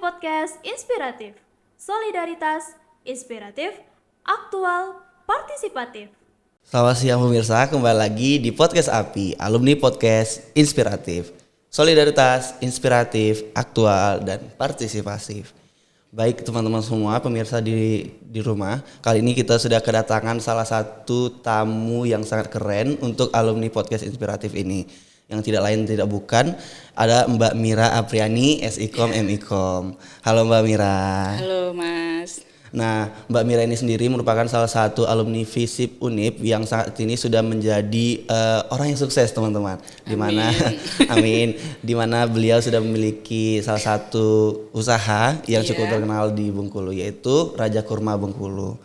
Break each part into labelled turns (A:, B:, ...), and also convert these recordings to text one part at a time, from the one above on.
A: podcast inspiratif, solidaritas, inspiratif, aktual, partisipatif.
B: Selamat siang pemirsa, kembali lagi di podcast API, alumni podcast inspiratif, solidaritas, inspiratif, aktual, dan partisipasif. Baik teman-teman semua pemirsa di rumah, kali ini kita sudah kedatangan salah satu tamu yang sangat keren untuk alumni podcast inspiratif ini. Yang tidak lain tidak bukan, ada Mbak Mira Apriani, SIKOM, MIKOM. Halo Mbak Mira.
C: Halo Mas.
B: Nah, Mbak Mira ini sendiri merupakan salah satu alumni FISIP UNIP yang saat ini sudah menjadi orang yang sukses, teman-teman. Di mana amin, di mana beliau sudah memiliki salah satu usaha yang cukup terkenal di Bengkulu, yaitu Raja Kurma Bengkulu.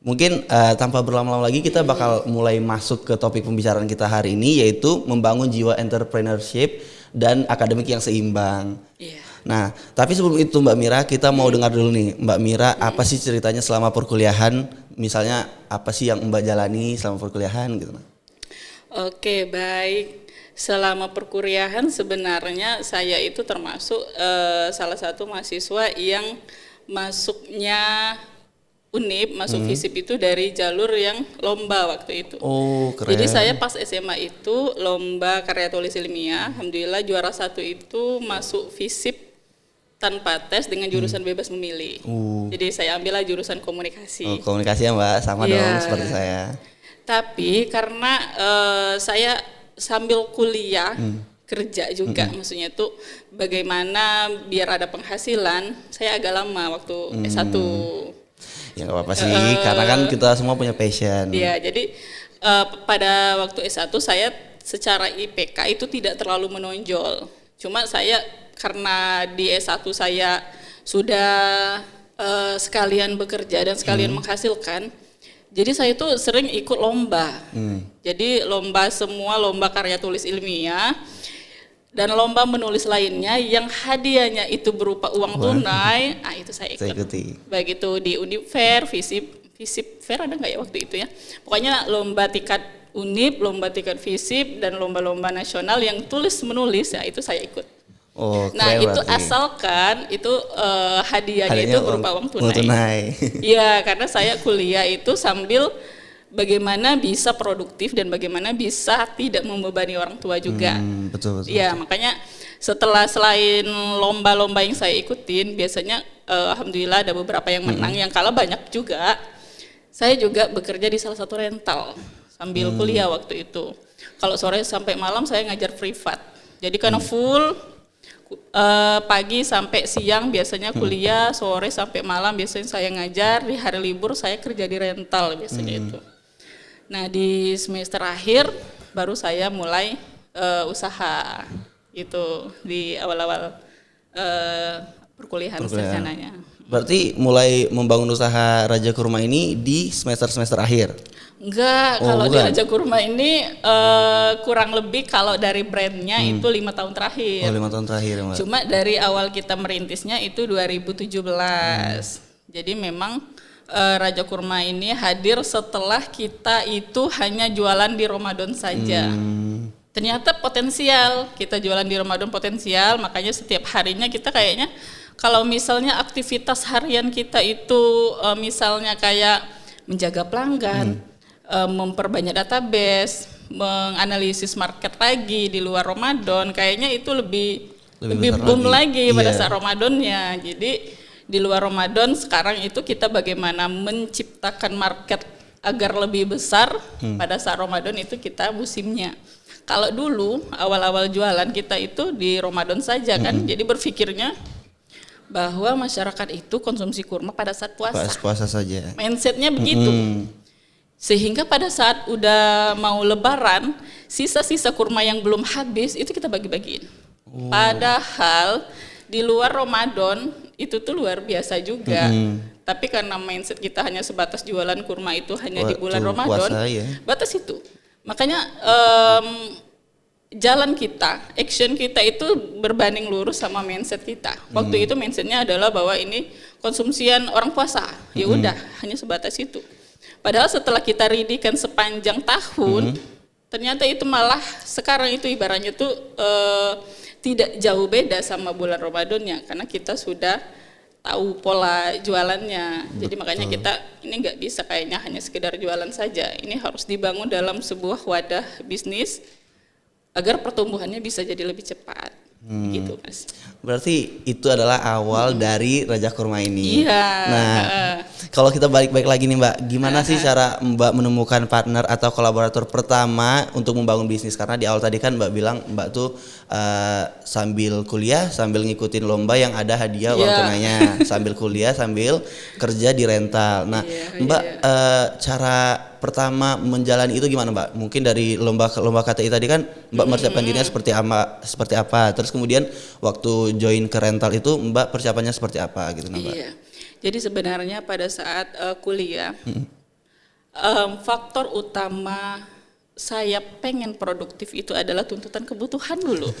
B: Mungkin tanpa berlama-lama lagi kita bakal mulai masuk ke topik pembicaraan kita hari ini, yaitu membangun jiwa entrepreneurship dan akademik yang seimbang. Nah, tapi sebelum itu Mbak Mira, kita mau dengar dulu nih, Mbak Mira, apa sih ceritanya selama perkuliahan? Misalnya apa sih yang Mbak jalani selama perkuliahan gitu?
C: Oke, baik. Selama perkuliahan sebenarnya saya itu termasuk salah satu mahasiswa yang masuknya UNIP, masuk FISIP itu dari jalur yang lomba waktu itu.
B: Oh, keren.
C: Jadi saya pas SMA itu lomba karya tulis ilmiah, alhamdulillah juara 1 itu masuk FISIP tanpa tes dengan jurusan bebas memilih. Jadi saya ambillah jurusan komunikasi.
B: Oh, komunikasi ya Mbak, sama dong seperti saya.
C: Tapi karena saya sambil kuliah, kerja juga, maksudnya itu bagaimana biar ada penghasilan, saya agak lama waktu S1.
B: Ya nggak apa-apa sih, karena kan kita semua punya passion.
C: Iya, jadi pada waktu S1 saya secara IPK itu tidak terlalu menonjol. Cuma saya karena di S1 saya sudah sekalian bekerja dan sekalian menghasilkan, jadi saya itu sering ikut lomba. Jadi semua lomba karya tulis ilmiah dan lomba menulis lainnya yang hadiahnya itu berupa uang tunai, itu saya ikuti. Baik itu di Unip Fair, FISIP Fair ada nggak ya waktu itu ya? Pokoknya lomba tingkat Unip, lomba tingkat FISIP dan lomba-lomba nasional yang tulis menulis, ya itu saya ikut. Nah itu berarti. Asalkan itu hadiahnya itu berupa uang tunai. Iya, karena saya kuliah itu sambil bagaimana bisa produktif dan bagaimana bisa tidak membebani orang tua juga.
B: Betul.
C: Ya, makanya selain lomba-lomba yang saya ikutin, biasanya alhamdulillah ada beberapa yang menang, yang kalah banyak juga. Saya juga bekerja di salah satu rental sambil kuliah waktu itu. Kalau sore sampai malam saya ngajar privat. Jadi karena full pagi sampai siang biasanya kuliah, sore sampai malam biasanya saya ngajar, di hari libur saya kerja di rental biasanya itu. Nah di semester akhir baru saya mulai usaha itu di awal-awal perkuliahan rencananya.
B: Berarti mulai membangun usaha Raja Kurma ini di semester akhir?
C: Enggak, kalau di Raja Kurma ini kurang lebih kalau dari brandnya itu 5 tahun terakhir.
B: 5 tahun terakhir Mbak.
C: Cuma dari awal kita merintisnya itu 2017. Jadi memang Raja Kurma ini hadir setelah kita itu hanya jualan di Ramadan saja. Ternyata potensial, kita jualan di Ramadan potensial, makanya setiap harinya kita kayaknya kalau misalnya aktivitas harian kita itu misalnya kayak menjaga pelanggan, memperbanyak database, menganalisis market lagi di luar Ramadan, kayaknya itu lebih boom lagi pada saat Ramadannya. Jadi di luar Ramadan sekarang itu kita bagaimana menciptakan market agar lebih besar pada saat Ramadan itu kita musimnya. Kalau dulu awal-awal jualan kita itu di Ramadan saja kan, jadi berpikirnya bahwa masyarakat itu konsumsi kurma pada saat puasa.
B: Puasa saja.
C: Mindsetnya begitu. Sehingga pada saat udah mau lebaran, sisa-sisa kurma yang belum habis itu kita bagi-bagiin. Padahal di luar Ramadan itu tuh luar biasa juga. Tapi karena mindset kita hanya sebatas jualan kurma itu hanya di bulan Ramadan, batas itu. Makanya jalan kita, action kita itu berbanding lurus sama mindset kita. Waktu itu mindsetnya adalah bahwa ini konsumsian orang puasa. Ya udah, hanya sebatas itu. Padahal setelah kita ridikan sepanjang tahun, ternyata itu malah sekarang itu ibaratnya tuh tidak jauh beda sama bulan Ramadannya, karena kita sudah tahu pola jualannya. Jadi makanya kita ini nggak bisa kayaknya hanya sekedar jualan saja. Ini harus dibangun dalam sebuah wadah bisnis agar pertumbuhannya bisa jadi lebih cepat. Gitu Mas.
B: Berarti itu adalah awal dari Raja Kurma ini.
C: Iya.
B: Nah, kalau kita balik-balik lagi nih Mbak, gimana sih cara Mbak menemukan partner atau kolaborator pertama untuk membangun bisnis? Karena di awal tadi kan Mbak bilang Mbak tuh sambil kuliah, sambil ngikutin lomba yang ada hadiah uang tunainya, sambil kuliah, sambil kerja di rental. Nah, Mbak cara pertama menjalani itu gimana Mbak? Mungkin dari lomba KTI tadi kan Mbak mempersiapkan dirinya seperti apa? Terus kemudian waktu join ke rental itu Mbak persiapannya seperti apa gitu Mbak?
C: Iya. Jadi sebenarnya pada saat kuliah faktor utama saya pengen produktif itu adalah tuntutan kebutuhan dulu.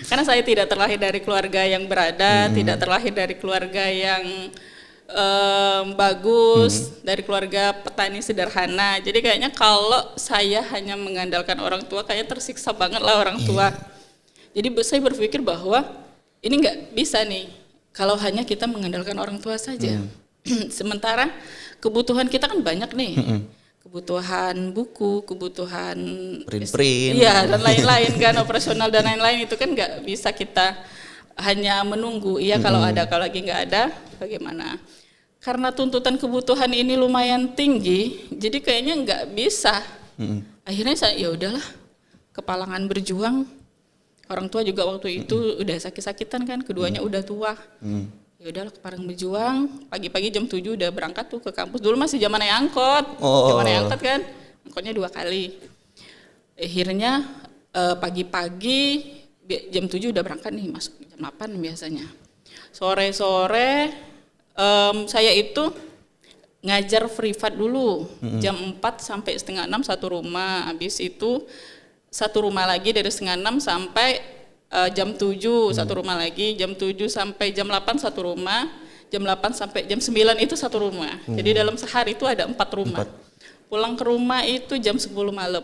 C: Karena saya tidak terlahir dari keluarga yang berada, tidak terlahir dari keluarga yang bagus, dari keluarga petani sederhana. Jadi kayaknya kalau saya hanya mengandalkan orang tua, kayaknya tersiksa banget lah orang tua. Jadi saya berpikir bahwa ini nggak bisa nih kalau hanya kita mengandalkan orang tua saja. Sementara kebutuhan kita kan banyak nih. Kebutuhan buku, kebutuhan
B: print,
C: iya dan lain-lain kan, operasional dan lain-lain itu kan nggak bisa kita hanya menunggu. Iya kalau ada, kalau lagi nggak ada bagaimana? Karena tuntutan kebutuhan ini lumayan tinggi, jadi kayaknya nggak bisa. Akhirnya saya ya udahlah, kepalangan berjuang. Orang tua juga waktu itu udah sakit-sakitan kan, keduanya udah tua. Ya udahlah, kepalangan berjuang. Pagi-pagi jam 7 udah berangkat tuh ke kampus. Dulu masih zaman naik angkot, zaman naik angkot kan, angkotnya 2 kali. Akhirnya pagi-pagi jam 7 udah berangkat nih, masuk jam 8 biasanya. Sore-sore saya itu ngajar privat dulu, jam 4 sampai setengah 6 satu rumah. Habis itu satu rumah lagi dari setengah 6 sampai jam 7 satu rumah lagi, jam 7 sampai jam 8 satu rumah, jam 8 sampai jam 9 itu satu rumah. Jadi dalam sehari itu ada 4 rumah. Pulang ke rumah itu jam 10 malam.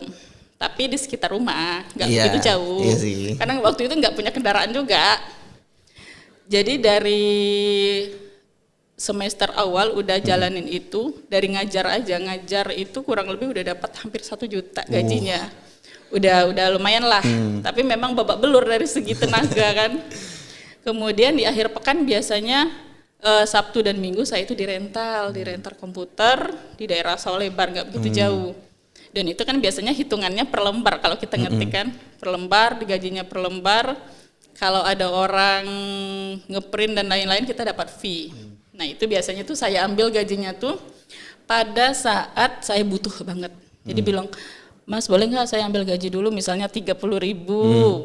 C: Tapi di sekitar rumah, nggak begitu jauh.
B: Iya sih.
C: Karena waktu itu nggak punya kendaraan juga. Jadi dari semester awal udah jalanin itu, dari ngajar itu kurang lebih udah dapat hampir 1 juta gajinya. Udah lumayan lah. Tapi memang babak belur dari segi tenaga kan. Kemudian di akhir pekan biasanya Sabtu dan Minggu saya itu di rental komputer di daerah Sawalebar, nggak begitu jauh. Dan itu kan biasanya hitungannya per lembar kalau kita ngetik kan, per lembar, digajinya per lembar. Kalau ada orang ngeprint dan lain-lain kita dapat fee. Nah itu biasanya tuh saya ambil gajinya tuh pada saat saya butuh banget. Jadi bilang, Mas boleh nggak saya ambil gaji dulu misalnya 30.000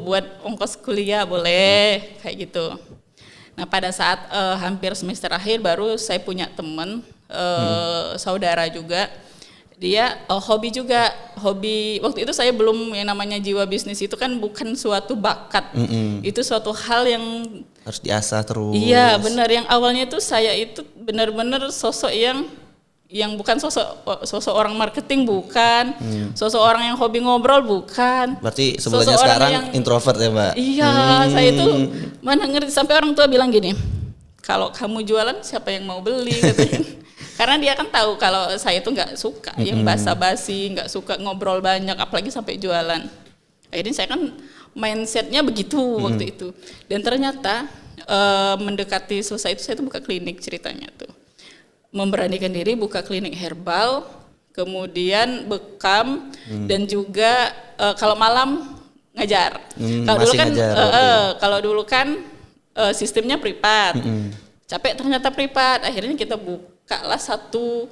C: buat ongkos kuliah, boleh kayak gitu. Nah pada saat hampir semester akhir baru saya punya teman saudara juga. Dia hobi waktu itu saya belum, yang namanya jiwa bisnis itu kan bukan suatu bakat, itu suatu hal yang
B: harus diasah terus.
C: Iya benar, yang awalnya itu saya itu benar-benar sosok yang bukan sosok orang marketing, bukan sosok orang yang hobi ngobrol, bukan.
B: Berarti sebelumnya sekarang introvert ya Mbak?
C: Iya, saya itu mana ngerti, sampai orang tua bilang gini, kalau kamu jualan siapa yang mau beli katanya. Karena dia kan tahu kalau saya tuh nggak suka yang basa-basi, nggak suka ngobrol banyak, apalagi sampai jualan. Akhirnya saya kan mindsetnya begitu waktu itu. Dan ternyata mendekati selesai itu saya tuh buka klinik ceritanya tuh. Memberanikan diri buka klinik herbal, kemudian bekam, dan juga kalau malam ngajar. Kalau dulu kan kalau dulu kan sistemnya privat. Capek ternyata privat, akhirnya kita bukalah satu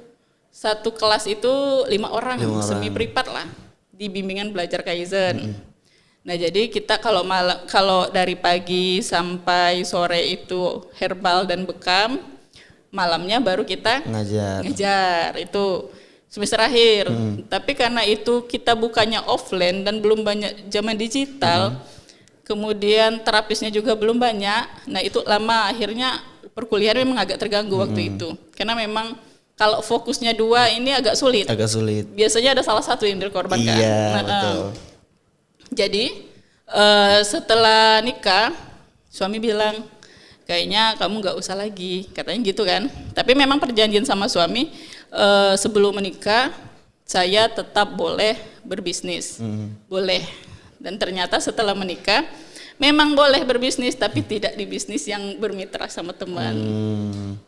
C: kelas itu 5 orang semi privat lah di bimbingan belajar Kaizen. Nah jadi kita kalau dari pagi sampai sore itu herbal dan bekam, malamnya baru kita ngajar itu semester akhir. Tapi karena itu kita bukanya offline dan belum banyak zaman digital, kemudian terapisnya juga belum banyak. Nah itu lama, akhirnya perkuliahan memang agak terganggu waktu itu. Karena memang kalau fokusnya 2 ini agak sulit. Biasanya ada salah satu yang dikorbankan.
B: Iya, betul.
C: Jadi setelah nikah, suami bilang, kayaknya kamu nggak usah lagi, katanya gitu kan. Tapi memang perjanjian sama suami sebelum menikah saya tetap boleh berbisnis, boleh. Dan ternyata setelah menikah memang boleh berbisnis, tapi tidak di bisnis yang bermitra sama teman.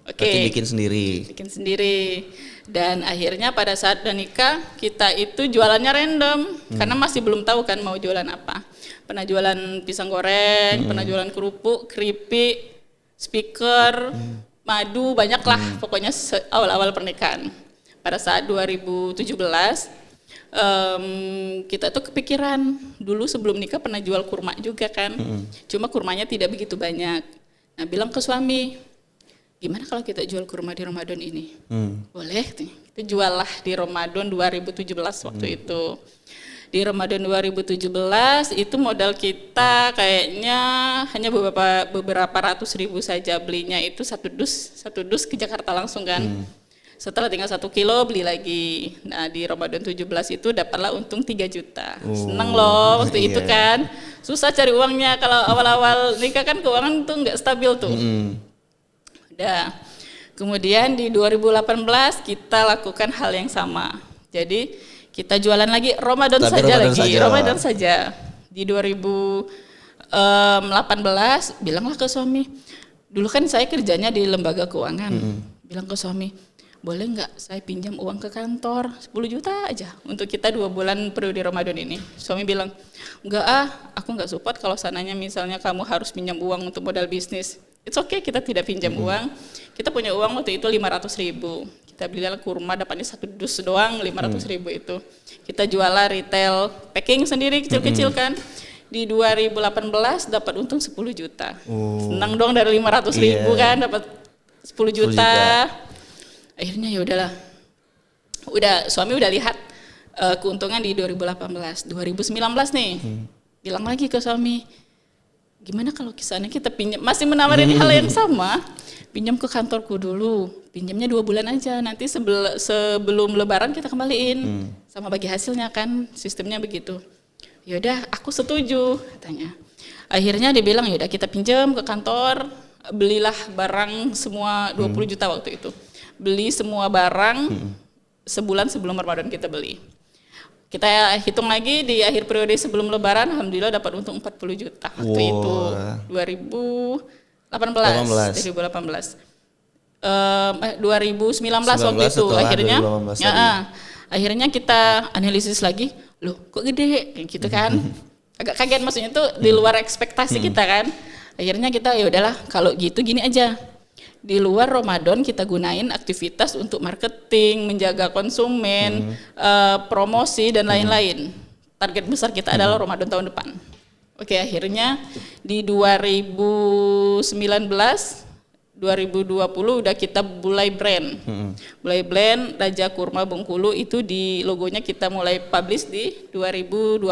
B: Berarti bikin sendiri.
C: Bikin sendiri. Dan akhirnya pada saat udah nikah, kita itu jualannya random. Karena masih belum tahu kan mau jualan apa. Pernah jualan pisang goreng, pernah jualan kerupuk, keripik, speaker, madu, banyak lah. Pokoknya awal-awal pernikahan. Pada saat 2017, kita tuh kepikiran dulu sebelum nikah pernah jual kurma juga kan, cuma kurmanya tidak begitu banyak. Nah bilang ke suami, gimana kalau kita jual kurma di Ramadan ini? Boleh, kita jual lah di Ramadan 2017 waktu itu. Di Ramadan 2017 itu modal kita kayaknya hanya beberapa ratus ribu saja, belinya itu satu dus ke Jakarta langsung kan. Setelah tinggal 1 kilo beli lagi. Nah di Ramadan 17 itu dapatlah untung 3 juta. Seneng loh waktu itu kan. Susah cari uangnya kalau awal-awal nikah kan keuangan tuh nggak stabil tuh. Udah. Kemudian di 2018 kita lakukan hal yang sama. Jadi kita jualan lagi Ramadan saja. Di 2018 bilanglah ke suami. Dulu kan saya kerjanya di lembaga keuangan. Bilang ke suami, boleh nggak saya pinjam uang ke kantor 10 juta aja untuk kita 2 bulan periode Ramadan ini. Suami bilang, enggak aku nggak support kalau sananya misalnya kamu harus pinjam uang untuk modal bisnis. It's okay, kita tidak pinjam uang. Kita punya uang waktu itu 500 ribu. Kita belilah kurma dapatnya 1 dus doang 500 ribu itu. Kita jualah retail packing sendiri kecil-kecil kan. Di 2018 dapat untung 10 juta. Senang dong dari 500 ribu kan dapat 10 juta. Akhirnya ya udahlah. Suami udah lihat keuntungan di 2018, 2019 nih. Bilang lagi ke suami, gimana kalau kisahnya kita pinjam, masih menawarin hal yang sama. Pinjam ke kantorku dulu, pinjamnya 2 bulan aja, nanti sebelum lebaran kita kembaliin. Sama bagi hasilnya kan, sistemnya begitu. Yaudah aku setuju katanya. Akhirnya dia bilang yaudah kita pinjam ke kantor, belilah barang semua 20 juta waktu itu. Beli semua barang sebulan sebelum Ramadan kita beli. Kita hitung lagi di akhir periode sebelum lebaran, alhamdulillah dapat untung 40 juta waktu itu 2019 waktu itu akhirnya kita analisis lagi, loh kok gede kayak gitu kan. Agak kaget, maksudnya tuh di luar ekspektasi kita kan. Akhirnya kita ya udahlah kalau gitu gini aja. Di luar Ramadan kita gunain aktivitas untuk marketing, menjaga konsumen, promosi dan lain-lain. Target besar kita adalah Ramadan tahun depan. Oke, akhirnya di 2019, 2020 udah kita mulai brand. Mulai brand Raja Kurma Bengkulu itu di logonya kita mulai publish di 2020.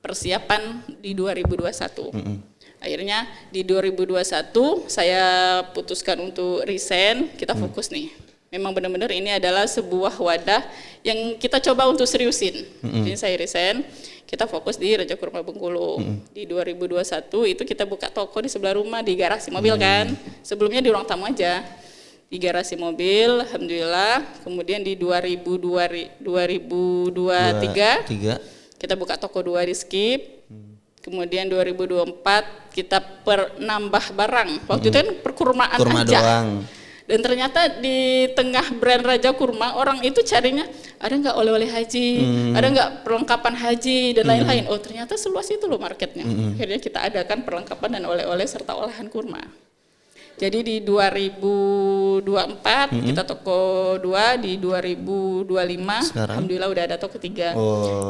C: Persiapan di 2021. Akhirnya di 2021 saya putuskan untuk resign, kita fokus nih. Memang benar-benar ini adalah sebuah wadah yang kita coba untuk seriusin. Jadi saya resign, kita fokus di Raja Kurma Bengkulu. Di 2021 itu kita buka toko di sebelah rumah di garasi mobil kan. Sebelumnya di ruang tamu aja. Di garasi mobil, alhamdulillah. Kemudian di 2023 kita buka toko 2 di Skip. Kemudian 2024 kita nambah barang. Waktu itu kan perkurmaan
B: kurma
C: aja.
B: Doang.
C: Dan ternyata di tengah brand Raja Kurma, orang itu carinya ada nggak oleh-oleh haji, ada nggak perlengkapan haji dan lain-lain. Oh ternyata seluas itu loh marketnya. Akhirnya kita adakan perlengkapan dan oleh-oleh serta olahan kurma. Jadi di 2024 kita toko 2, di 2025 sekarang alhamdulillah udah ada toko 3.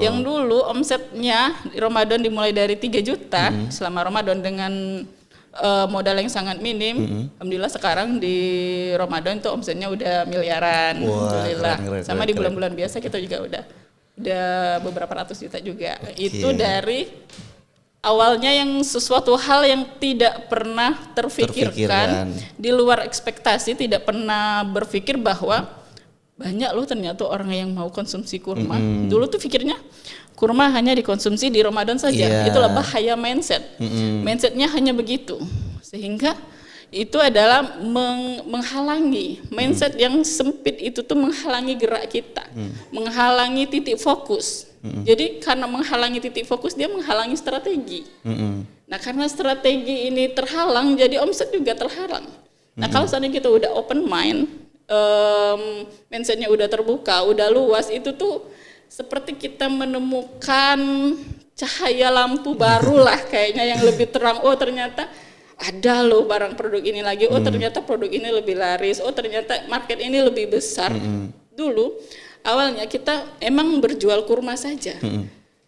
C: Yang dulu omsetnya di Ramadan dimulai dari 3 juta selama Ramadan dengan modal yang sangat minim. Alhamdulillah sekarang di Ramadan tuh omsetnya udah miliaran. Alhamdulillah. Sama di bulan-bulan biasa kita juga udah beberapa ratus juta juga. Itu dari awalnya yang sesuatu hal yang tidak pernah terfikirkan, di luar ekspektasi, tidak pernah berpikir bahwa banyak loh ternyata orang yang mau konsumsi kurma. Dulu tuh pikirnya kurma hanya dikonsumsi di Ramadan saja. Itulah bahaya mindset. Mindsetnya hanya begitu. Sehingga itu adalah menghalangi mindset yang sempit itu tuh menghalangi gerak kita, menghalangi titik fokus. Jadi karena menghalangi titik fokus dia menghalangi strategi. Nah karena strategi ini terhalang jadi omset juga terhalang. Nah kalau seandainya kita udah open mind, mindsetnya udah terbuka, udah luas, itu tuh seperti kita menemukan cahaya lampu baru lah kayaknya yang lebih terang. Oh ternyata ada loh barang produk ini lagi, oh ternyata produk ini lebih laris, oh ternyata market ini lebih besar. Dulu awalnya kita emang berjual kurma saja.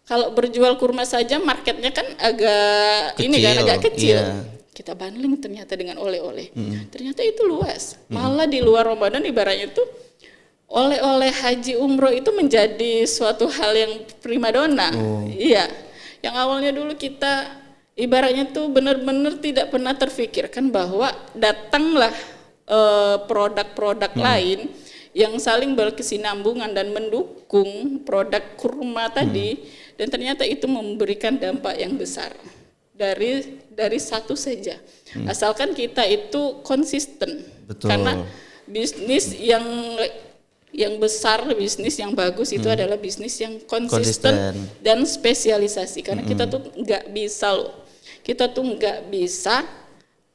C: Kalau berjual kurma saja marketnya kan agak
B: Kecil,
C: ini kan agak kecil.
B: iya.
C: Kita bundling ternyata dengan oleh-oleh. Ternyata itu luas. Malah di luar Ramadan ibaratnya itu oleh-oleh haji umroh itu menjadi suatu hal yang primadona. Iya. Yang awalnya dulu kita ibaratnya tuh benar-benar tidak pernah terfikirkan bahwa datanglah produk-produk lain yang saling berkesinambungan dan mendukung produk kurma tadi, dan ternyata itu memberikan dampak yang besar dari satu saja. Asalkan kita itu konsisten.
B: Betul.
C: Karena bisnis yang besar, bisnis yang bagus itu adalah bisnis yang konsisten dan spesialisasi. Karena kita tuh nggak bisa loh. Kita tuh nggak bisa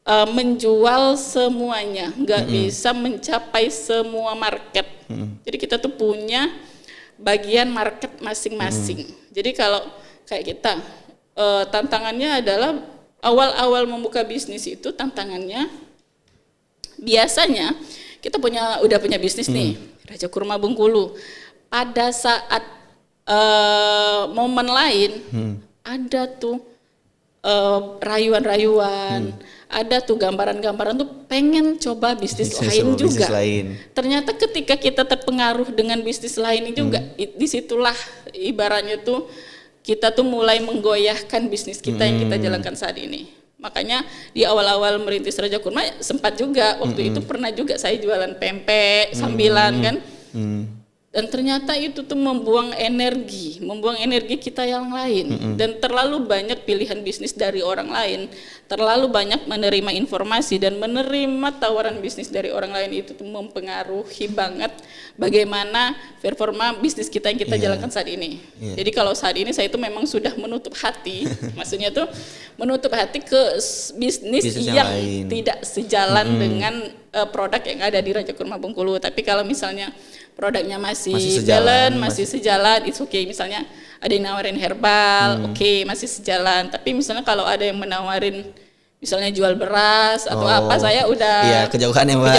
C: menjual semuanya, nggak bisa mencapai semua market. Jadi kita tuh punya bagian market masing-masing. Jadi kalau kayak kita, tantangannya adalah awal-awal membuka bisnis itu tantangannya biasanya kita udah punya bisnis nih, Raja Kurma Bengkulu. Pada saat momen lain ada tuh rayuan-rayuan, ada tuh gambaran-gambaran tuh pengen coba bisnis lain juga. Ternyata ketika kita terpengaruh dengan bisnis lain juga, disitulah ibaratnya tuh kita tuh mulai menggoyahkan bisnis kita yang kita jalankan saat ini. Makanya di awal-awal merintis Raja Kurma sempat juga waktu itu pernah juga saya jualan pempek sambilan kan. Dan ternyata itu tuh membuang energi kita yang lain, dan terlalu banyak pilihan bisnis dari orang lain, terlalu banyak menerima informasi dan menerima tawaran bisnis dari orang lain, itu tuh mempengaruhi banget bagaimana performa bisnis kita yang kita jalankan saat ini. Jadi kalau saat ini saya itu memang sudah menutup hati, maksudnya tuh menutup hati ke bisnis yang tidak sejalan dengan produk yang ada di Raja Kurma Bengkulu. Tapi kalau misalnya produknya masih sejalan, it's okay. Misalnya ada yang nawarin herbal, oke, masih sejalan. Tapi misalnya kalau ada yang menawarin misalnya jual beras atau apa, saya udah
B: kejauhan ya Mbak.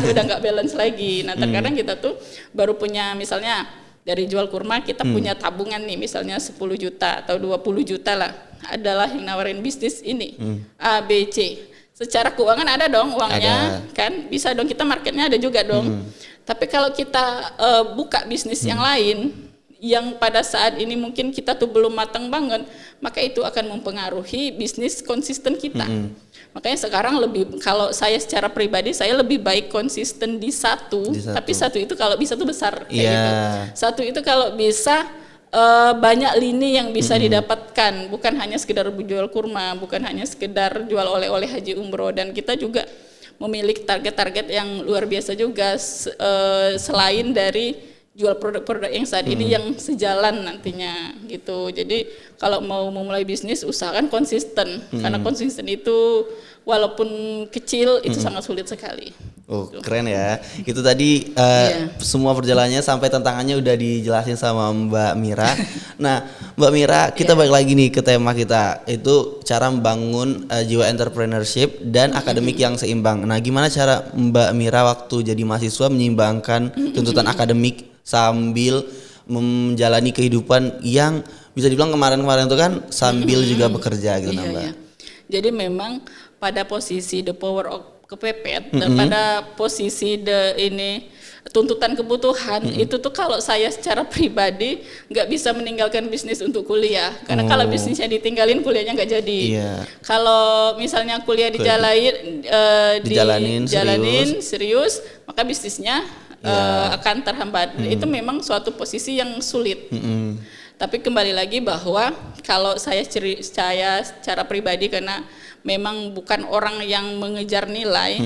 C: Udah nggak balance lagi. Nah terkadang kita tuh baru punya misalnya dari jual kurma kita punya tabungan nih misalnya 10 juta atau 20 juta lah, adalah yang nawarin bisnis ini A, B, C. Secara keuangan ada dong uangnya, kan bisa dong, kita marketnya ada juga dong. Tapi kalau kita buka bisnis yang lain yang pada saat ini mungkin kita tuh belum matang banget, maka itu akan mempengaruhi bisnis konsisten kita. Makanya sekarang kalau saya secara pribadi saya lebih baik konsisten di satu. Tapi satu itu kalau bisa tuh besar kayak gitu. Satu itu kalau bisa banyak lini yang bisa didapatkan, bukan hanya sekedar jual kurma, bukan hanya sekedar jual oleh-oleh haji umroh. Dan kita juga memiliki target-target yang luar biasa juga, selain dari jual produk-produk yang saat ini yang sejalan nantinya gitu. Jadi kalau mau memulai bisnis usahakan konsisten, karena konsisten itu walaupun kecil itu sangat sulit sekali.
B: Keren ya. Itu tadi semua perjalanannya sampai tantangannya udah dijelasin sama Mbak Mira. Nah, Mbak Mira, kita balik lagi nih ke tema kita, itu cara membangun jiwa entrepreneurship dan akademik yang seimbang. Nah, gimana cara Mbak Mira waktu jadi mahasiswa menyeimbangkan tuntutan akademik sambil menjalani kehidupan yang bisa dibilang kemarin-kemarin itu kan sambil juga bekerja gitu Mbak.
C: Jadi memang pada posisi the power of kepepet, pada posisi tuntutan kebutuhan itu tuh kalau saya secara pribadi nggak bisa meninggalkan bisnis untuk kuliah, karena kalau bisnisnya ditinggalin kuliahnya nggak jadi. Kalau misalnya kuliah dijalanin serius, maka bisnisnya akan terhambat. Itu memang suatu posisi yang sulit. Tapi kembali lagi bahwa kalau saya secara pribadi, karena memang bukan orang yang mengejar nilai.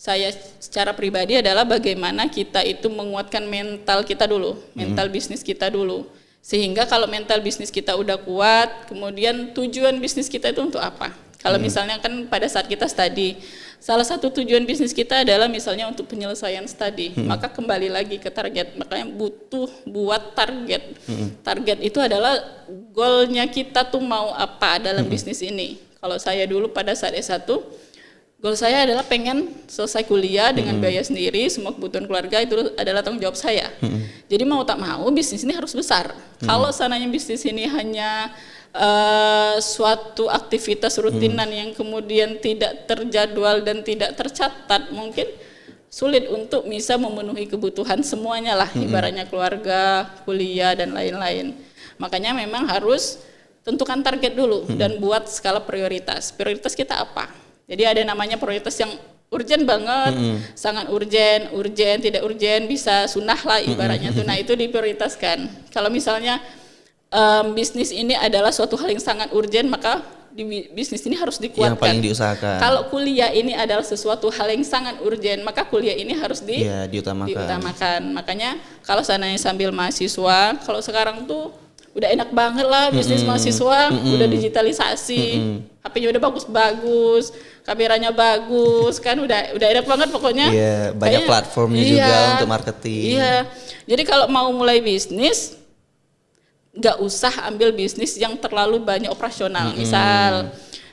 C: Saya secara pribadi adalah bagaimana kita itu menguatkan mental kita dulu, mental bisnis kita dulu. Sehingga kalau mental bisnis kita udah kuat, kemudian tujuan bisnis kita itu untuk apa? Kalau misalnya kan pada saat kita studi, salah satu tujuan bisnis kita adalah misalnya untuk penyelesaian studi, maka kembali lagi ke target. Makanya butuh buat target. Target itu adalah goalnya kita tuh mau apa dalam bisnis ini. Kalau saya dulu pada saat S1, goal saya adalah pengen selesai kuliah dengan biaya sendiri, semua kebutuhan keluarga itu adalah tanggung jawab saya. Jadi mau tak mau bisnis ini harus besar. Kalau sananya bisnis ini hanya suatu aktivitas rutinan yang kemudian tidak terjadwal dan tidak tercatat, mungkin sulit untuk bisa memenuhi kebutuhan semuanya lah, ibaratnya keluarga, kuliah dan lain-lain. Makanya memang harus tentukan target dulu dan buat skala prioritas. Prioritas kita apa? Jadi ada namanya prioritas yang urgent banget, sangat urgent, tidak urgent, bisa sunnah lah ibaratnya tuh. Nah itu diprioritaskan. Kalau misalnya bisnis ini adalah suatu hal yang sangat urgent, maka di bisnis ini harus dikuatkan.
B: Yang paling diusahakan.
C: Kalau kuliah ini adalah sesuatu hal yang sangat urgent, maka kuliah ini harus diutamakan. Makanya kalau seandainya sambil mahasiswa, kalau sekarang tuh udah enak banget lah bisnis mahasiswa, udah digitalisasi, HP-nya udah bagus-bagus, kameranya bagus, kan udah enak banget pokoknya.
B: Iya, banyak platformnya juga untuk marketing.
C: Iya, jadi kalau mau mulai bisnis, nggak usah ambil bisnis yang terlalu banyak operasional.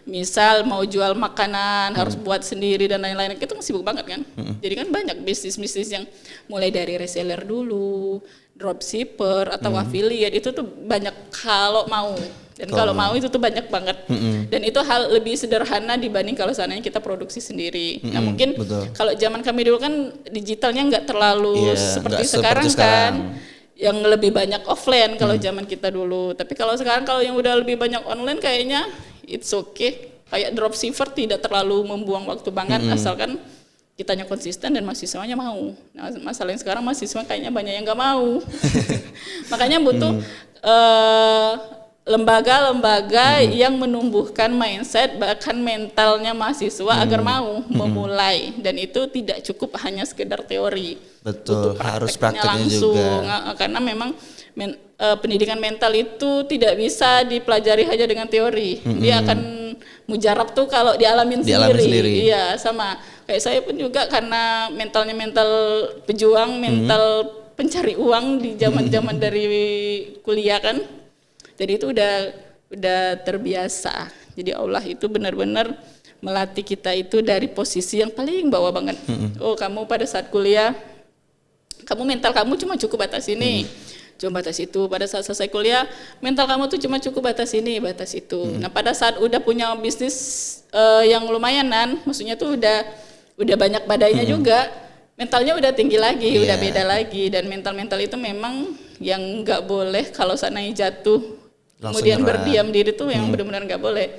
C: Misal mau jual makanan harus buat sendiri dan lain-lain, itu sibuk banget kan. Jadi kan banyak bisnis-bisnis yang mulai dari reseller dulu, dropshipper atau affiliate, itu tuh banyak kalau mau. Dan kalau mau itu tuh banyak banget. Dan itu hal lebih sederhana dibanding kalau seandainya kita produksi sendiri. Nah mungkin kalau zaman kami dulu kan digitalnya nggak terlalu seperti sekarang kan. Yang lebih banyak offline kalau zaman kita dulu. Tapi kalau sekarang kalau yang udah lebih banyak online kayaknya it's okay. Kayak dropshipper tidak terlalu membuang waktu banget asalkan kitanya konsisten dan mahasiswanya mau. Nah, masalahnya sekarang mahasiswa kayaknya banyak yang nggak mau. Makanya butuh lembaga-lembaga yang menumbuhkan mindset bahkan mentalnya mahasiswa agar mau memulai, dan itu tidak cukup hanya sekedar teori.
B: Betul, harus prakteknya juga.
C: Karena memang pendidikan mental itu tidak bisa dipelajari hanya dengan teori. Dia akan mujarab tuh kalau dialamin sendiri. Iya, sama kayak saya pun juga karena mentalnya mental pejuang, mental pencari uang di zaman-zaman dari kuliah kan. Jadi itu udah terbiasa. Jadi Allah itu benar-benar melatih kita itu dari posisi yang paling bawah banget. Oh, kamu pada saat kuliah, kamu mental kamu cuma cukup batas ini, cuma batas itu. Pada saat selesai kuliah, mental kamu tuh cuma cukup batas ini, batas itu. Nah, pada saat udah punya bisnis yang lumayanan, maksudnya tuh udah banyak badainya juga, mentalnya udah tinggi lagi, udah beda lagi. Dan mental itu memang yang nggak boleh kalau seandainya jatuh langsung kemudian berdiam diri tuh yang benar-benar nggak boleh.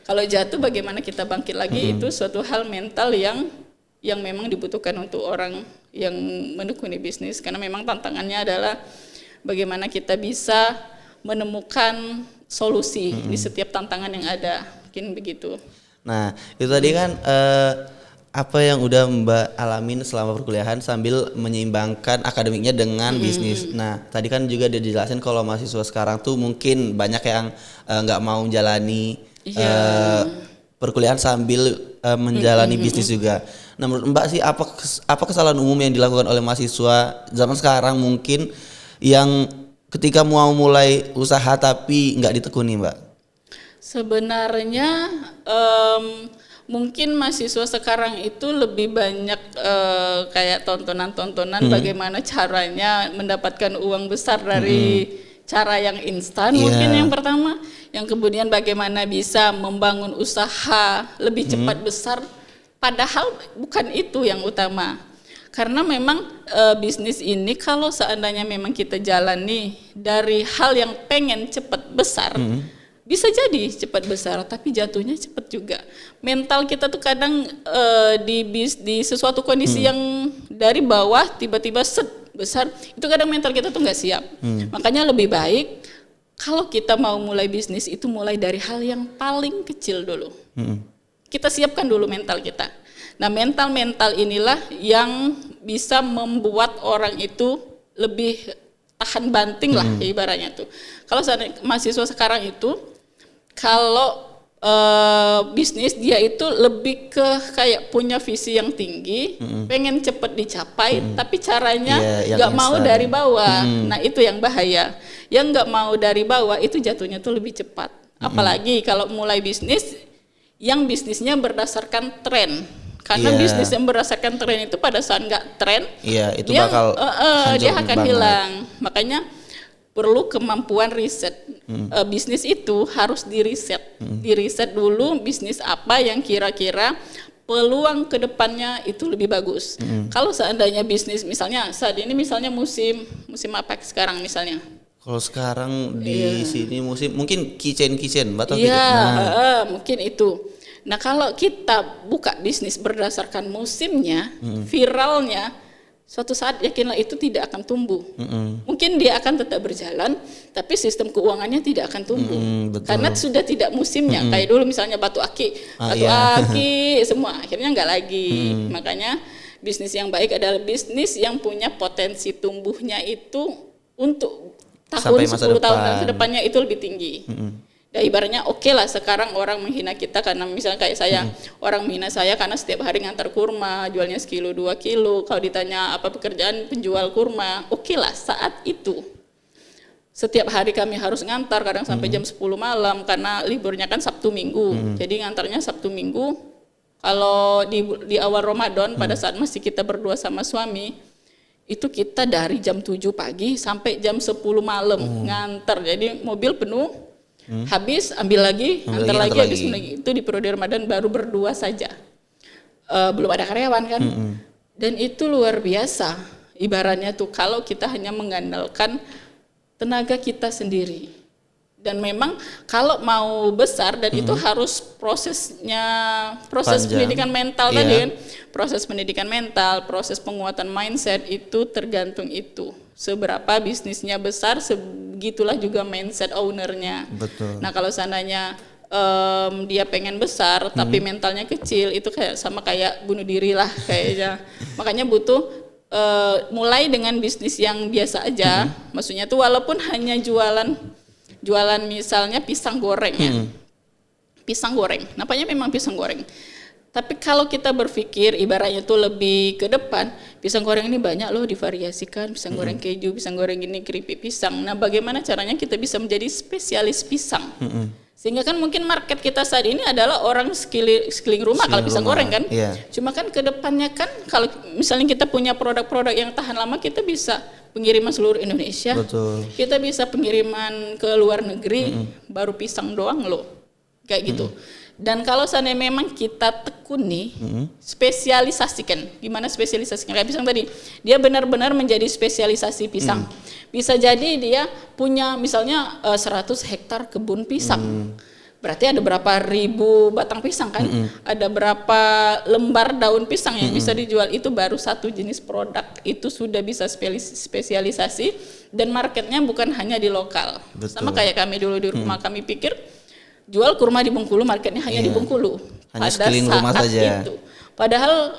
C: Kalau jatuh bagaimana kita bangkit lagi, itu suatu hal mental yang memang dibutuhkan untuk orang yang menekuni bisnis, karena memang tantangannya adalah bagaimana kita bisa menemukan solusi di setiap tantangan yang ada, mungkin begitu.
B: Nah itu tadi kan apa yang udah Mbak alamin selama perkuliahan sambil menyeimbangkan akademiknya dengan bisnis. Nah tadi kan juga udah dijelasin kalau mahasiswa sekarang tuh mungkin banyak yang nggak mau menjalani perkuliahan sambil menjalani bisnis juga. Nah menurut Mbak sih apa kesalahan umum yang dilakukan oleh mahasiswa zaman sekarang mungkin yang ketika mau mulai usaha tapi nggak ditekuni, Mbak?
C: Sebenarnya mungkin mahasiswa sekarang itu lebih banyak kayak tontonan-tontonan bagaimana caranya mendapatkan uang besar dari cara yang instan. Mungkin yang pertama, yang kemudian bagaimana bisa membangun usaha lebih cepat besar, padahal bukan itu yang utama. Karena memang bisnis ini kalau seandainya memang kita jalani dari hal yang pengen cepat besar, bisa jadi cepat besar, tapi jatuhnya cepat juga. Mental kita tuh kadang di sesuatu kondisi yang dari bawah tiba-tiba besar, itu kadang mental kita tuh nggak siap. Makanya lebih baik kalau kita mau mulai bisnis itu mulai dari hal yang paling kecil dulu. kita siapkan dulu mental kita. Nah, mental inilah yang bisa membuat orang itu lebih tahan banting lah ibaratnya tuh. Kalau mahasiswa sekarang itu kalau bisnis dia itu lebih ke kayak punya visi yang tinggi, pengen cepet dicapai, tapi caranya nggak mau dari bawah. Nah itu yang bahaya. Yang nggak mau dari bawah itu jatuhnya tuh lebih cepat. Apalagi kalau mulai bisnis, yang bisnisnya berdasarkan tren. Karena bisnis yang berdasarkan tren itu pada saat nggak tren,
B: itu bakal
C: dia akan
B: banget.
C: hilang. Makanya perlu kemampuan riset. Bisnis itu harus diriset dulu bisnis apa yang kira-kira peluang kedepannya itu lebih bagus. Kalau seandainya bisnis misalnya saat ini misalnya musim apa sekarang misalnya?
B: Kalau sekarang di sini musim mungkin kitchen atau
C: mungkin itu. Nah kalau kita buka bisnis berdasarkan musimnya, viralnya, suatu saat yakinlah itu tidak akan tumbuh. Mungkin dia akan tetap berjalan, tapi sistem keuangannya tidak akan tumbuh. Karena sudah tidak musimnya. Kayak dulu misalnya batu aki semua akhirnya nggak lagi. Makanya bisnis yang baik adalah bisnis yang punya potensi tumbuhnya itu untuk tahun 10 tahun ke depannya itu lebih tinggi. Ya ibaratnya oke lah sekarang orang menghina kita karena misalnya kayak saya, orang menghina saya karena setiap hari ngantar kurma, jualnya sekilo 2 kilo. Kalau ditanya apa pekerjaan penjual kurma, oke lah saat itu. Setiap hari kami harus ngantar, kadang sampai jam 10 malam karena liburnya kan Sabtu Minggu. Jadi ngantarnya Sabtu Minggu. Kalau di awal Ramadan pada saat masih kita berdua sama suami, itu kita dari jam 7 pagi sampai jam 10 malam ngantar. Jadi mobil penuh. Habis ambil lagi, antar lagi, habis lagi. Itu di periode Ramadan baru berdua saja, belum ada karyawan kan, dan itu luar biasa. Ibaratnya tuh kalau kita hanya mengandalkan tenaga kita sendiri, dan memang kalau mau besar dan itu harus proses pendidikan mental tadi kan, proses pendidikan mental, proses penguatan mindset itu tergantung itu. Seberapa bisnisnya besar, segitulah juga mindset ownernya.
B: Betul.
C: Nah kalau seandainya dia pengen besar tapi mentalnya kecil, itu kayak bunuh diri lah kayaknya. Makanya butuh mulai dengan bisnis yang biasa aja. Maksudnya tuh walaupun hanya jualan misalnya pisang goreng ya. Pisang goreng, napanya memang pisang goreng. Tapi kalau kita berpikir ibaratnya itu lebih ke depan, pisang goreng ini banyak loh divariasikan, pisang goreng keju, pisang goreng ini keripik pisang. Nah bagaimana caranya kita bisa menjadi spesialis pisang? Sehingga kan mungkin market kita saat ini adalah orang sekeliling rumah kalau pisang goreng kan. Cuma kan ke depannya kan kalau misalnya kita punya produk-produk yang tahan lama, kita bisa pengiriman seluruh Indonesia.
B: Betul.
C: Kita bisa pengiriman ke luar negeri, baru pisang doang loh. Kayak gitu. Dan kalau seandainya memang kita tekuni, spesialisasikan. Gimana spesialisasikan? Kayak pisang tadi, dia benar-benar menjadi spesialisasi pisang. Bisa jadi dia punya misalnya 100 hektar kebun pisang. Berarti ada berapa ribu batang pisang kan? Ada berapa lembar daun pisang yang bisa dijual, itu baru satu jenis produk. Itu sudah bisa spesialisasi dan marketnya bukan hanya di lokal.
B: Betul.
C: Sama kayak kami dulu di rumah, kami pikir jual kurma di Bengkulu, marketnya hanya di Bengkulu.
B: Hanya sekeliling rumah saja.
C: Itu. Padahal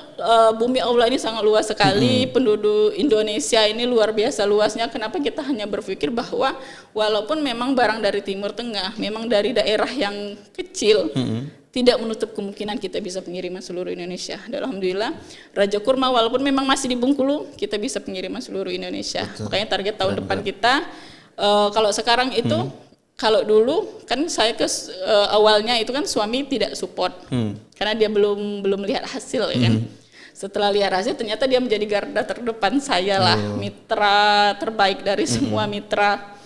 C: bumi Allah ini sangat luas sekali, penduduk Indonesia ini luar biasa luasnya. Kenapa kita hanya berpikir bahwa walaupun memang barang dari Timur Tengah, memang dari daerah yang kecil, tidak menutup kemungkinan kita bisa pengiriman seluruh Indonesia. Dan alhamdulillah Raja Kurma walaupun memang masih di Bengkulu, kita bisa pengiriman seluruh Indonesia.
B: Betul.
C: Makanya target tahun depan kita, kalau sekarang itu, kalau dulu kan saya awalnya itu kan suami tidak support karena dia belum lihat hasil ya kan. Setelah lihat hasil ternyata dia menjadi garda terdepan saya lah, mitra terbaik dari semua mitra.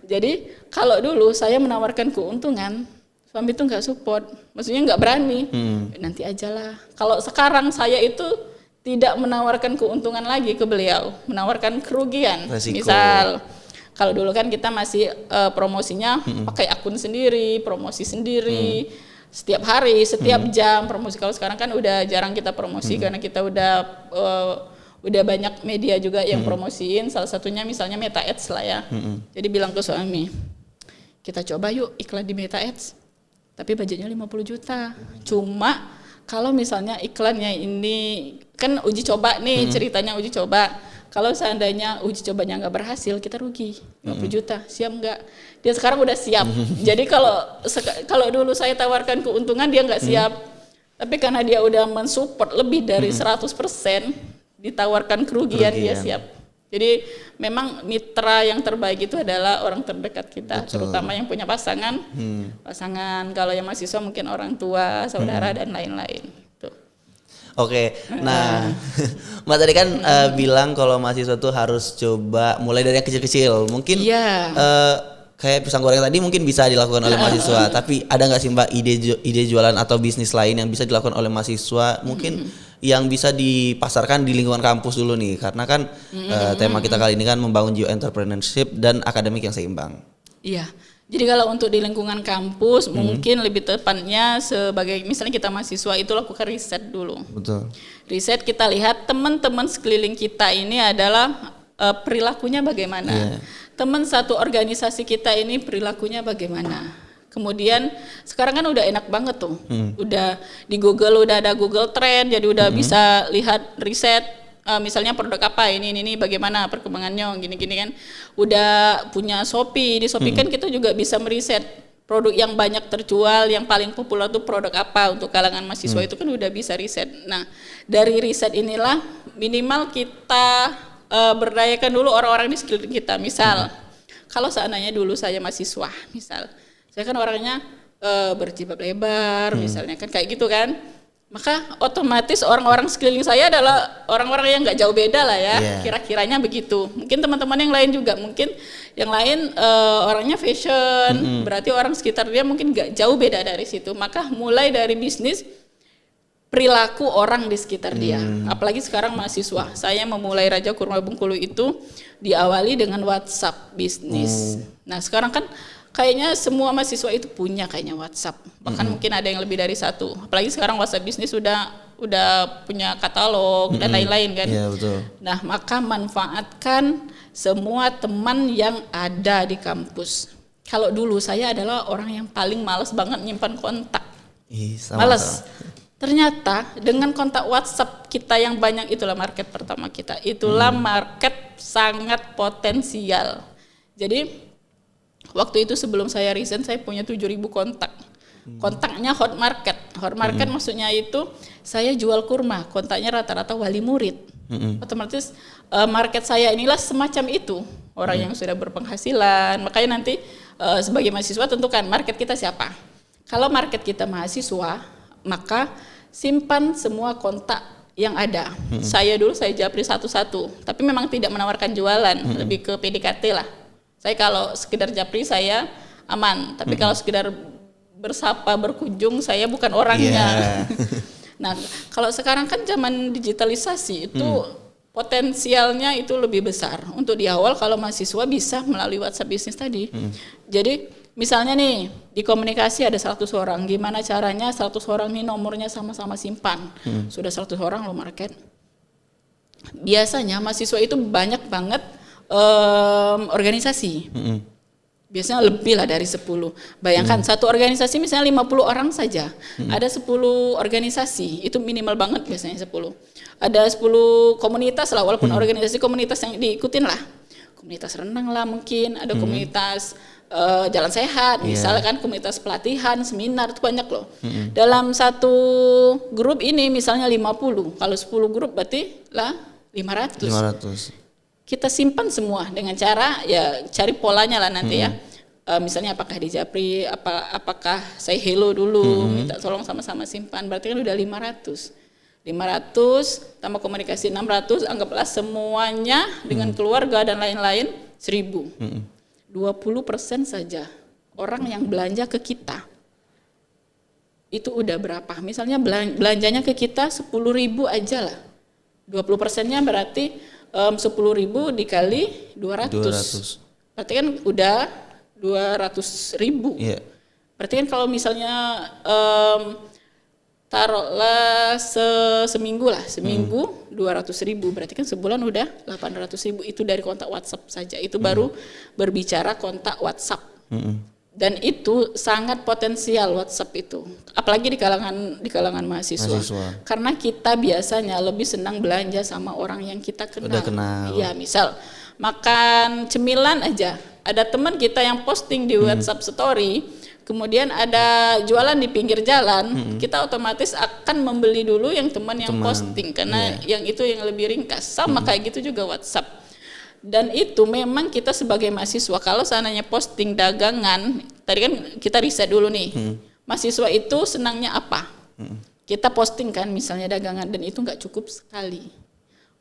C: Jadi kalau dulu saya menawarkan keuntungan, suami itu nggak support, maksudnya nggak berani. Nanti aja lah. Kalau sekarang saya itu tidak menawarkan keuntungan lagi ke beliau, menawarkan kerugian.
B: Resiko.
C: Misal kalau dulu kan kita masih promosinya pakai akun sendiri, promosi sendiri, setiap hari, setiap jam promosi. Kalau sekarang kan udah jarang kita promosi karena kita udah banyak media juga yang promosiin. Salah satunya misalnya Meta Ads lah ya. Jadi bilang ke suami, kita coba yuk iklan di Meta Ads. Tapi budgetnya 50 juta. Cuma kalau misalnya iklannya ini kan uji coba nih, ceritanya uji coba. Kalau seandainya uji cobanya nggak berhasil, kita rugi 50 juta. Siap nggak? Dia sekarang udah siap. Jadi kalau dulu saya tawarkan keuntungan, dia nggak siap. Tapi karena dia udah mensupport lebih dari 100%, ditawarkan kerugian, dia siap. Jadi memang mitra yang terbaik itu adalah orang terdekat kita, terutama yang punya pasangan. Pasangan, kalau yang mahasiswa mungkin orang tua, saudara dan lain-lain. Tuh.
B: Oke, nah Mbak tadi kan bilang kalau mahasiswa tuh harus coba mulai dari yang kecil-kecil. Mungkin kayak pisang goreng tadi mungkin bisa dilakukan oleh mahasiswa. Tapi ada nggak sih Mbak ide jualan atau bisnis lain yang bisa dilakukan oleh mahasiswa? Mungkin yang bisa dipasarkan di lingkungan kampus dulu nih. Karena kan tema kita kali ini kan membangun jiwa entrepreneurship dan akademik yang seimbang.
C: Iya. Jadi kalau untuk di lingkungan kampus mungkin lebih tepatnya sebagai misalnya kita mahasiswa itu lakukan riset dulu.
B: Betul.
C: Riset kita lihat teman-teman sekeliling kita ini adalah perilakunya bagaimana. Teman satu organisasi kita ini perilakunya bagaimana. Kemudian sekarang kan udah enak banget tuh. Udah di Google udah ada Google Trend, jadi udah bisa lihat riset. Misalnya produk apa ini bagaimana perkembangannya gini-gini kan. Udah punya Shopee, di Shopee kan kita juga bisa meriset produk yang banyak terjual, yang paling populer tuh produk apa untuk kalangan mahasiswa itu kan udah bisa riset. Nah, dari riset inilah minimal kita berdayakan dulu orang-orang di sekeliling kita. Misal kalau seandainya dulu saya mahasiswa, misal saya kan orangnya berjilbab lebar, misalnya kan kayak gitu kan. Maka otomatis orang-orang sekeliling saya adalah orang-orang yang nggak jauh beda lah ya, kira-kiranya begitu. Mungkin teman-teman yang lain juga, mungkin yang lain orangnya fashion, berarti orang sekitar dia mungkin nggak jauh beda dari situ. Maka mulai dari bisnis, perilaku orang di sekitar dia. Apalagi sekarang mahasiswa, saya memulai Raja Kurma Bengkulu itu diawali dengan WhatsApp bisnis. Nah sekarang kan kayaknya semua mahasiswa itu punya kayaknya WhatsApp. Bahkan mungkin ada yang lebih dari satu. Apalagi sekarang WhatsApp bisnis udah punya katalog dan lain-lain kan.
B: Iya, betul.
C: Nah, maka manfaatkan semua teman yang ada di kampus. Kalau dulu saya adalah orang yang paling malas banget nyimpan kontak. Malas. Ternyata dengan kontak WhatsApp kita yang banyak, itulah market pertama kita. Itulah market sangat potensial. Jadi waktu itu sebelum saya resign saya punya 7.000 kontak. Kontaknya hot market. Hot market maksudnya itu saya jual kurma, kontaknya rata-rata wali murid. Otomatis market saya inilah semacam itu. Orang yang sudah berpenghasilan. Makanya nanti sebagai mahasiswa tentukan market kita siapa. Kalau market kita mahasiswa, maka simpan semua kontak yang ada. Saya japri satu-satu. Tapi memang tidak menawarkan jualan, lebih ke PDKT lah. Saya kalau sekedar japri saya aman, tapi kalau sekedar bersapa, berkunjung, saya bukan orangnya. Nah, kalau sekarang kan zaman digitalisasi itu potensialnya itu lebih besar. Untuk di awal kalau mahasiswa bisa melalui WhatsApp bisnis tadi. Jadi misalnya nih di komunikasi ada 100 orang, gimana caranya 100 orang nih nomornya sama-sama simpan. Sudah 100 orang lo market. Biasanya mahasiswa itu banyak banget organisasi. Biasanya lebih lah dari 10. Bayangkan satu organisasi misalnya 50 orang saja. Ada 10 organisasi, itu minimal banget biasanya 10. Ada 10 komunitas lah, walaupun organisasi komunitas yang diikutin lah. Komunitas renang lah mungkin, ada komunitas jalan sehat, misalnya kan komunitas pelatihan, seminar, itu banyak loh. Dalam satu grup ini misalnya 50, kalau 10 grup berarti lah 500. Kita simpan semua dengan cara ya cari polanya lah nanti ya. Misalnya apakah di japri, apakah saya hello dulu, minta tolong sama-sama simpan, berarti kan udah 500 tambah komunikasi 600, anggaplah semuanya dengan keluarga dan lain-lain 1000. 20% saja orang yang belanja ke kita itu udah berapa? Misalnya belanjanya ke kita 10.000 aja lah, 20%-nya berarti 10.000 dikali 200. Berarti kan udah 200.000. Berarti kan kalau misalnya taruhlah seminggu 200.000, berarti kan sebulan udah 800.000. Itu dari kontak WhatsApp saja. Itu baru berbicara kontak WhatsApp. Dan itu sangat potensial WhatsApp itu, apalagi di kalangan mahasiswa. Karena kita biasanya lebih senang belanja sama orang yang kita kenal.
B: Udah kenal.
C: Iya, misal makan cemilan aja, ada teman kita yang posting di WhatsApp story, kemudian ada jualan di pinggir jalan, kita otomatis akan membeli dulu yang teman yang posting karena yang itu yang lebih ringkas. Sama kayak gitu juga WhatsApp. Dan itu memang kita sebagai mahasiswa, kalau seandainya posting dagangan, tadi kan kita riset dulu nih, mahasiswa itu senangnya apa? Kita posting kan misalnya dagangan, dan itu nggak cukup sekali,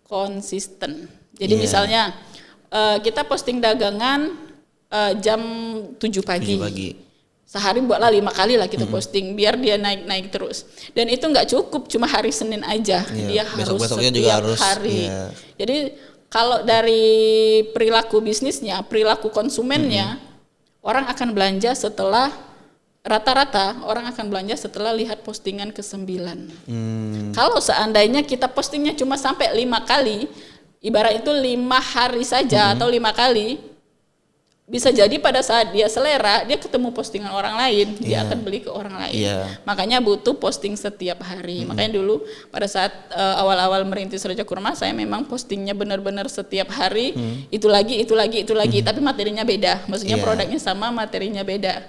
C: konsisten. Jadi misalnya kita posting dagangan jam 7 pagi. Sehari buatlah 5 kali lah kita posting, biar dia naik terus. Dan itu nggak cukup cuma hari Senin aja, dia harus setiap hari. Jadi kalau dari perilaku bisnisnya, perilaku konsumennya, orang akan belanja setelah rata-rata orang akan belanja setelah lihat postingan ke-9. Kalau seandainya kita postingnya cuma sampai 5 kali, ibarat itu 5 hari saja atau 5 kali, bisa jadi pada saat dia selera, dia ketemu postingan orang lain, dia akan beli ke orang lain. Makanya butuh posting setiap hari. Makanya dulu pada saat awal-awal merintis Raja Kurma, saya memang postingnya benar-benar setiap hari, itu lagi, tapi materinya beda. Maksudnya produknya sama, materinya beda.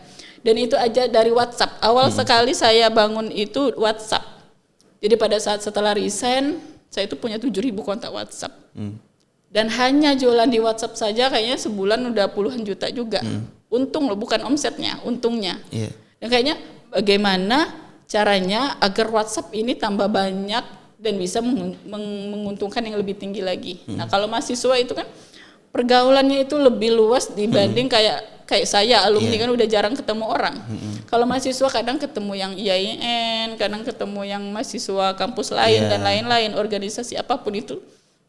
C: Dan itu aja dari WhatsApp. Awal sekali saya bangun itu WhatsApp. Jadi pada saat setelah resign, saya itu punya 7.000 kontak WhatsApp. Dan hanya jualan di WhatsApp saja kayaknya sebulan udah puluhan juta juga. Untung loh, bukan omsetnya, untungnya. Dan kayaknya bagaimana caranya agar WhatsApp ini tambah banyak dan bisa menguntungkan yang lebih tinggi lagi. Nah kalau mahasiswa itu kan pergaulannya itu lebih luas dibanding kayak saya, alumni kan udah jarang ketemu orang. Kalau mahasiswa kadang ketemu yang IAIN, kadang ketemu yang mahasiswa kampus lain dan lain-lain, organisasi apapun itu.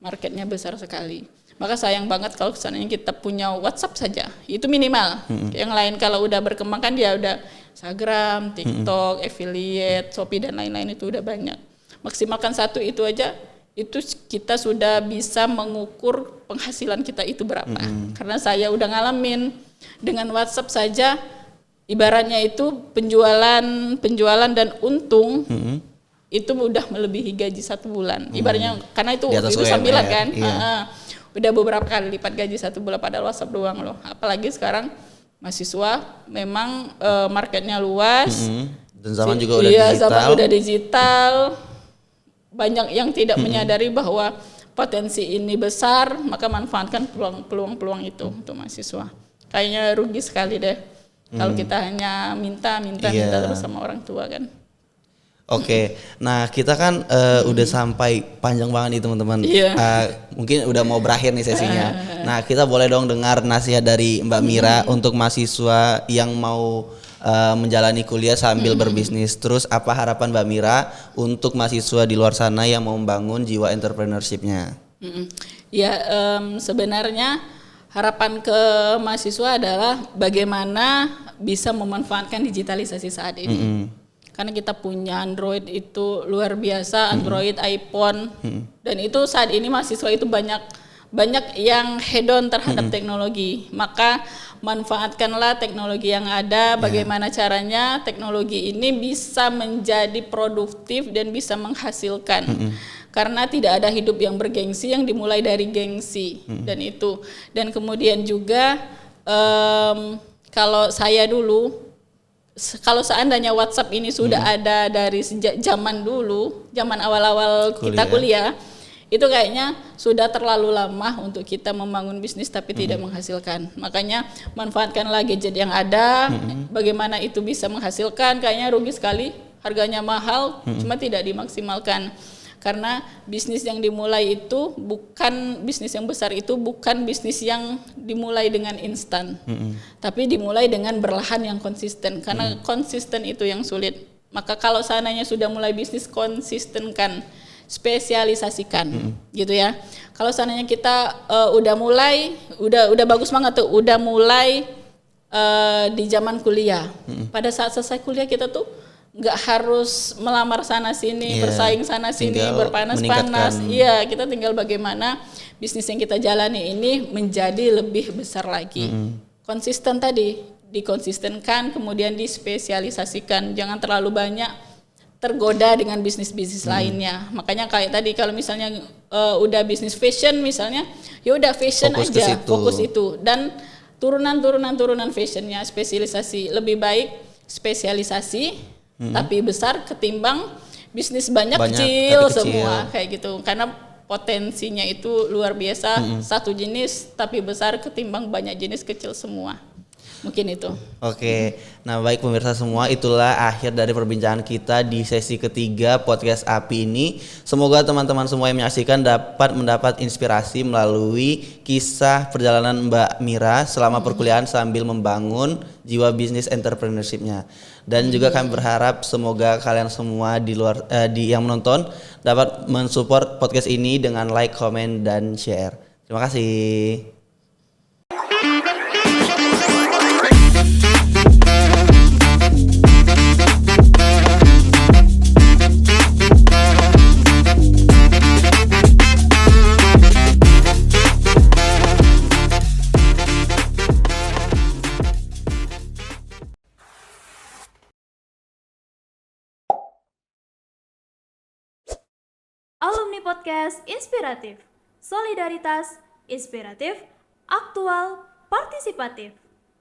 C: Marketnya besar sekali. Maka sayang banget kalau kesannya kita punya WhatsApp saja, itu minimal. Yang lain kalau udah berkembang kan dia udah Instagram, TikTok, affiliate, Shopee dan lain-lain itu udah banyak. Maksimalkan satu itu aja, itu kita sudah bisa mengukur penghasilan kita itu berapa. Karena saya udah ngalamin dengan WhatsApp saja, ibaratnya itu penjualan dan untung. Itu udah melebihi gaji 1 bulan. Ibaratnya karena itu sambilan kan. Udah beberapa kali lipat gaji 1 bulan padahal WhatsApp doang loh. Apalagi sekarang mahasiswa memang marketnya luas.
B: Dan zaman juga udah digital.
C: Zaman udah digital. Banyak yang tidak menyadari bahwa potensi ini besar, maka manfaatkan peluang-peluang itu untuk mahasiswa. Kayaknya rugi sekali deh kalau kita hanya minta terus sama orang tua kan.
B: Oke, nah kita kan udah sampai panjang banget nih teman-teman. Mungkin udah mau berakhir nih sesinya. Nah kita boleh dong dengar nasihat dari Mbak Mira untuk mahasiswa yang mau menjalani kuliah sambil berbisnis. Terus apa harapan Mbak Mira untuk mahasiswa di luar sana yang mau membangun jiwa entrepreneurship-nya?
C: Sebenarnya harapan ke mahasiswa adalah bagaimana bisa memanfaatkan digitalisasi saat ini. Karena kita punya Android itu luar biasa, Android, iPhone, dan itu saat ini mahasiswa itu banyak yang head on terhadap teknologi. Maka manfaatkanlah teknologi yang ada. Bagaimana caranya teknologi ini bisa menjadi produktif dan bisa menghasilkan. Karena tidak ada hidup yang bergengsi yang dimulai dari gengsi dan kemudian juga kalau saya dulu. Kalau seandainya WhatsApp ini sudah ada dari sejak zaman dulu, zaman awal-awal kita kuliah, itu kayaknya sudah terlalu lama untuk kita membangun bisnis tapi tidak menghasilkan. Makanya manfaatkanlah gadget yang ada, bagaimana itu bisa menghasilkan, kayaknya rugi sekali, harganya mahal, cuma tidak dimaksimalkan. Karena bisnis yang dimulai itu bisnis yang besar itu bukan bisnis yang dimulai dengan instan, tapi dimulai dengan berlahan yang konsisten. Karena konsisten itu yang sulit. Maka kalau seandainya sudah mulai bisnis, konsistenkan, spesialisasikan, gitu ya. Kalau seandainya kita udah bagus banget tuh, udah mulai di zaman kuliah. Pada saat selesai kuliah kita tuh nggak harus melamar sana sini, bersaing sana sini, berpanas-panas. Kita tinggal bagaimana bisnis yang kita jalani ini menjadi lebih besar lagi. Konsisten tadi dikonsistenkan, kemudian dispesialisasikan. Jangan terlalu banyak tergoda dengan bisnis-bisnis lainnya. Makanya kayak tadi kalau misalnya udah bisnis fashion misalnya, ya udah fashion
B: Fokus ke
C: aja,
B: situ.
C: fokus itu. Dan turunan fashionnya spesialisasi. Lebih baik spesialisasi tapi besar ketimbang bisnis banyak kecil
B: tapi kecil.
C: semua kayak gitu. Karena potensinya itu luar biasa. Satu jenis tapi besar ketimbang banyak jenis kecil semua. Mungkin itu.
B: Oke, nah baik pemirsa semua, itulah akhir dari perbincangan kita di sesi ketiga podcast API ini. Semoga teman-teman semua yang menyaksikan dapat mendapat inspirasi melalui kisah perjalanan Mbak Mira selama perkuliahan sambil membangun jiwa bisnis entrepreneurship-nya. Dan juga kami berharap semoga kalian semua di luar yang menonton dapat mensupport podcast ini dengan like, comment, dan share. Terima kasih.
A: Alumni Podcast Inspiratif. Solidaritas, inspiratif, aktual, partisipatif.